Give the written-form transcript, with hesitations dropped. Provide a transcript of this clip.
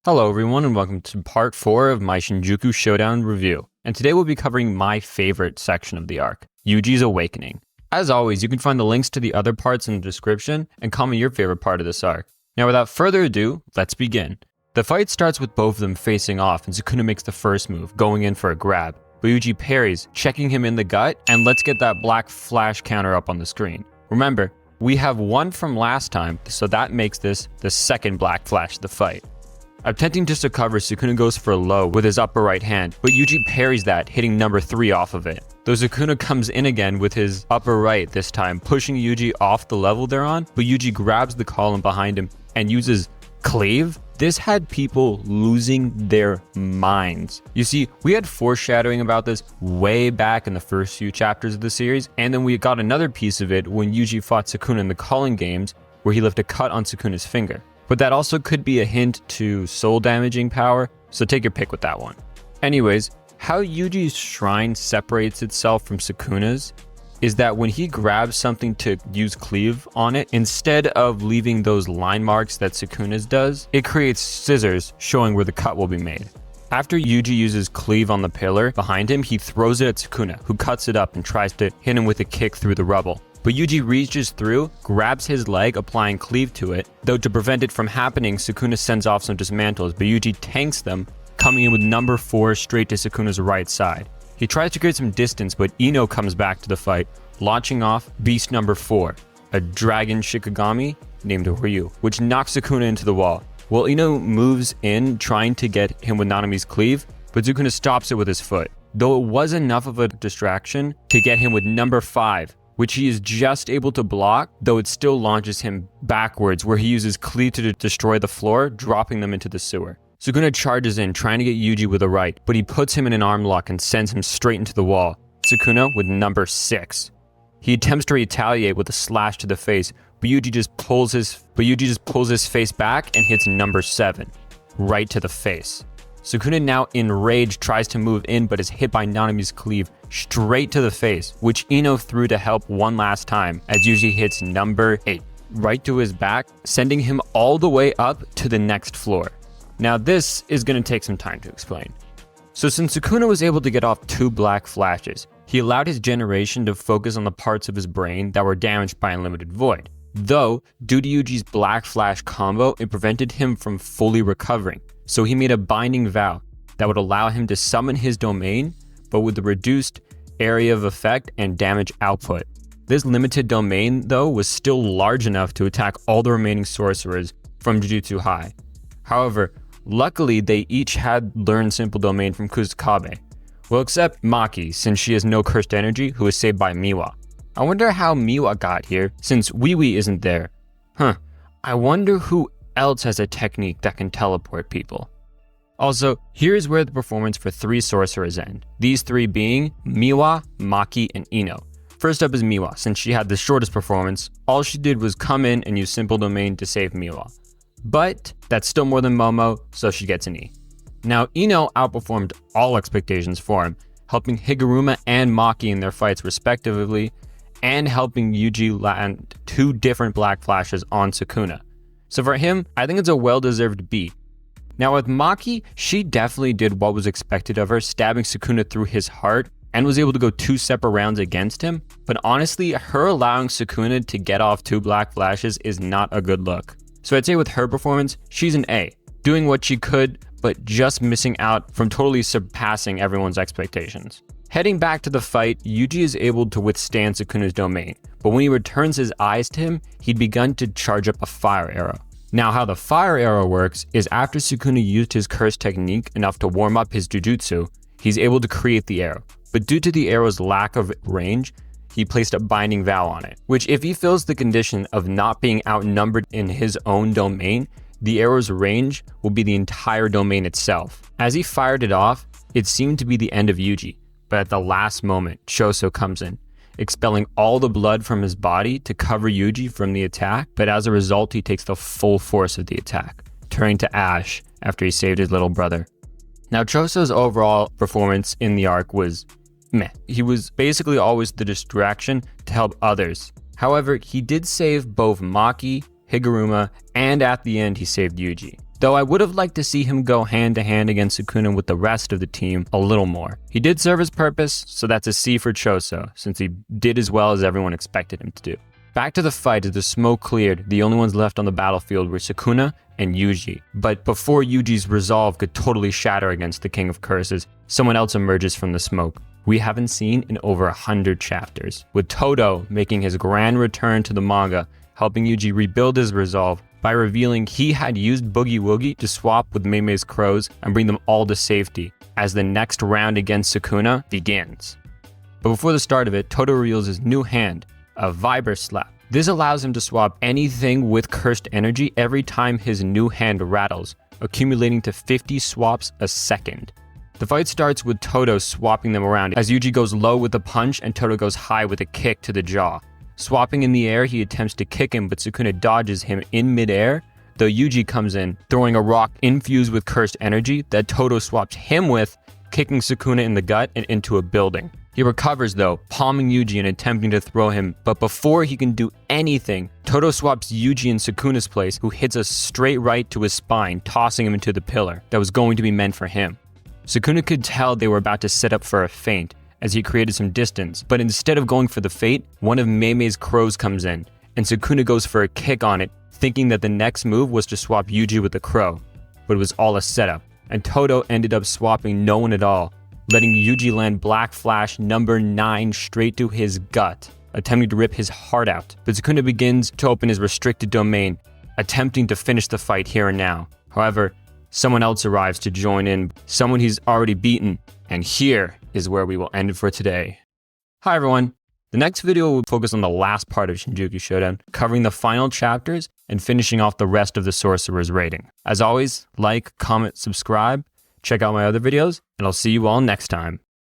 Hello everyone and welcome to part 4 of my Shinjuku Showdown review. And today we'll be covering my favorite section of the arc, Yuji's Awakening. As always, you can find the links to the other parts in the description and comment your favorite part of this arc. Now without further ado, let's begin. The fight starts with both of them facing off and Sukuna makes the first move, going in for a grab. But Yuji parries, checking him in the gut, and let's get that black flash counter up on the screen. Remember, we have one from last time, so that makes this the second black flash of the fight. Attempting just to cover, Sukuna goes for a low with his upper right hand, but Yuji parries that, hitting number 3 off of it. Though Sukuna comes in again with his upper right this time, pushing Yuji off the level they're on, but Yuji grabs the column behind him and uses Cleave. This had people losing their minds. You see, we had foreshadowing about this way back in the first few chapters of the series, and then we got another piece of it when Yuji fought Sukuna in the Calling Games, where he left a cut on Sukuna's finger. But that also could be a hint to soul damaging power, so take your pick with that one. Anyways, how Yuji's shrine separates itself from Sukuna's is that when he grabs something to use Cleave on it, instead of leaving those line marks that Sukuna's does, it creates scissors showing where the cut will be made. After Yuji uses Cleave on the pillar behind him, he throws it at Sukuna, who cuts it up and tries to hit him with a kick through the rubble. But Yuji reaches through, grabs his leg, applying Cleave to it, though to prevent it from happening, Sukuna sends off some dismantles, but Yuji tanks them, coming in with number 4 straight to Sukuna's right side. He tries to create some distance, but Ino comes back to the fight, launching off Beast number 4, a dragon Shikigami named Ryu, which knocks Sukuna into the wall. Well, Ino moves in, trying to get him with Nanami's Cleave, but Sukuna stops it with his foot, though it was enough of a distraction to get him with number 5, which he is just able to block, though it still launches him backwards, where he uses Cleave to destroy the floor, dropping them into the sewer. Sukuna charges in, trying to get Yuji with a right, but he puts him in an arm lock and sends him straight into the wall. Sukuna with number 6. He attempts to retaliate with a slash to the face, but Yuji just pulls his face back and hits number 7, right to the face. Sukuna, now enraged, tries to move in but is hit by Nanami's Cleave straight to the face, which Ino threw to help one last time as Yuji hits number 8 right to his back, sending him all the way up to the next floor. Now this is going to take some time to explain. So since Sukuna was able to get off 2 black flashes, he allowed his generation to focus on the parts of his brain that were damaged by Unlimited Void. Though, due to Yuji's black flash combo, it prevented him from fully recovering. So he made a binding vow that would allow him to summon his domain, but with a reduced area of effect and damage output. This limited domain, though, was still large enough to attack all the remaining sorcerers from Jujutsu High. However, luckily they each had learned Simple Domain from Kusakabe. Well, except Maki, since she has no cursed energy, who is saved by Miwa. I wonder how Miwa got here, since Wee isn't there. I wonder who else has a technique that can teleport people. Also, here's where the performance for 3 sorcerers end. These 3 being Miwa, Maki, and Ino. First up is Miwa, since she had the shortest performance. All she did was come in and use Simple Domain to save Miwa. But that's still more than Momo, so she gets an E. Now, Ino outperformed all expectations for him, helping Higuruma and Maki in their fights respectively, and helping Yuji land 2 different black flashes on Sukuna. So for him, I think it's a well-deserved beat. Now with Maki, she definitely did what was expected of her, stabbing Sukuna through his heart, and was able to go 2 separate rounds against him. But honestly, her allowing Sukuna to get off 2 black flashes is not a good look. So I'd say with her performance, she's an A, doing what she could, but just missing out from totally surpassing everyone's expectations. Heading back to the fight, Yuji is able to withstand Sukuna's domain, but when he returns his eyes to him, he'd begun to charge up a fire arrow. Now how the fire arrow works is after Sukuna used his curse technique enough to warm up his Jujutsu, he's able to create the arrow. But due to the arrow's lack of range, he placed a binding vow on it, which if he fills the condition of not being outnumbered in his own domain, the arrow's range will be the entire domain itself. As he fired it off, it seemed to be the end of Yuji, but at the last moment, Choso comes in, expelling all the blood from his body to cover Yuji from the attack, but as a result, he takes the full force of the attack, turning to ash after he saved his little brother. Now, Choso's overall performance in the arc was meh. He was basically always the distraction to help others. However, he did save both Maki, Higuruma, and at the end he saved Yuji. though I would have liked to see him go hand to hand against Sukuna with the rest of the team a little more. He did serve his purpose, so that's a C for Choso, since he did as well as everyone expected him to do. Back to the fight as the smoke cleared, the only ones left on the battlefield were Sukuna and Yuji. But before Yuji's resolve could totally shatter against the King of Curses, someone else emerges from the smoke we haven't seen in over 100 chapters, with Todo making his grand return to the manga, helping Yuji rebuild his resolve by revealing he had used Boogie Woogie to swap with Mei's crows and bring them all to safety as the next round against Sukuna begins. But before the start of it, Todo reveals his new hand, a Viber Slap. This allows him to swap anything with cursed energy every time his new hand rattles, accumulating to 50 swaps a second. The fight starts with Todo swapping them around as Yuji goes low with a punch and Todo goes high with a kick to the jaw. Swapping in the air, he attempts to kick him, but Sukuna dodges him in midair, though Yuji comes in, throwing a rock infused with cursed energy that Todo swaps him with, kicking Sukuna in the gut and into a building. He recovers though, palming Yuji and attempting to throw him, but before he can do anything, Todo swaps Yuji in Sukuna's place, who hits a straight right to his spine, tossing him into the pillar that was going to be meant for him. Sukuna could tell they were about to set up for a feint, as he created some distance, but instead of going for the feint, one of Mei's crows comes in, and Sukuna goes for a kick on it, thinking that the next move was to swap Yuji with the crow, but it was all a setup, and Todo ended up swapping no one at all, letting Yuji land Black Flash number 9 straight to his gut, attempting to rip his heart out. But Sukuna begins to open his restricted domain, attempting to finish the fight here and now. However, someone else arrives to join in, someone he's already beaten, and here is where we will end it for today. Hi everyone! The next video will focus on the last part of Shinjuku Showdown, covering the final chapters and finishing off the rest of the Sorcerer's rating. As always, like, comment, subscribe, check out my other videos, and I'll see you all next time.